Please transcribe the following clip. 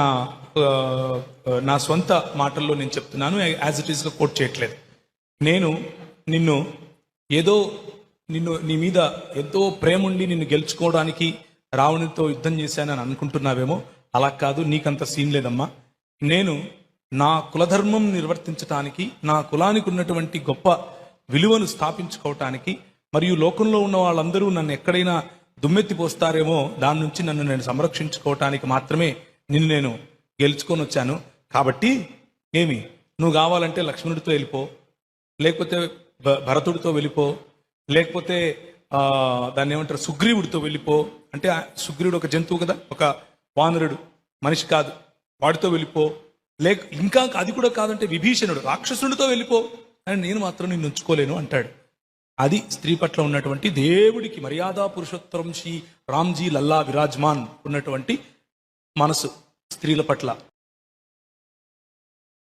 నా నా సొంత మాటల్లో నేను చెప్తున్నాను, యాజ్ ఇట్ ఈస్గా కోట్ చేయట్లేదు. నేను నిన్ను ఏదో నీ మీద ఎంతో ప్రేమ ఉండి నిన్ను గెలుచుకోవడానికి రావణునితో యుద్ధం చేశానని అనుకుంటున్నావేమో. అలా కాదు, నీకంత సీన్ లేదమ్మా. నేను నా కులధర్మం నిర్వర్తించటానికి, నా కులానికి ఉన్నటువంటి గొప్ప విలువను స్థాపించుకోవటానికి, మరియు లోకంలో ఉన్న వాళ్ళందరూ నన్ను ఎక్కడైనా దుమ్మెత్తిపోస్తారేమో దాని నుంచి నన్ను నేను సంరక్షించుకోవటానికి మాత్రమే నిన్ను నేను గెలుచుకొని వచ్చాను. కాబట్టి ఏమి, నువ్వు కావాలంటే లక్ష్మణుడితో వెళ్ళిపో, లేకపోతే భరతుడితో వెళ్ళిపో, లేకపోతే దాన్ని ఏమంటారు సుగ్రీవుడితో వెళ్ళిపో. అంటే సుగ్రీవుడు ఒక జంతువు కదా, ఒక వానరుడు, మనిషి కాదు, వాడితో వెళ్ళిపో. ఇంకా అది కూడా కాదంటే విభీషణుడు రాక్షసుడితో వెళ్ళిపో, అని నేను మాత్రం నిన్ను ఉంచుకోలేను అంటాడు. అది స్త్రీ పట్ల ఉన్నటువంటి దేవుడికి మర్యాద పురుషోత్తరం శ్రీ రామ్జీ లల్లా విరాజ్మాన్ ఉన్నటువంటి మనసు స్త్రీల పట్ల.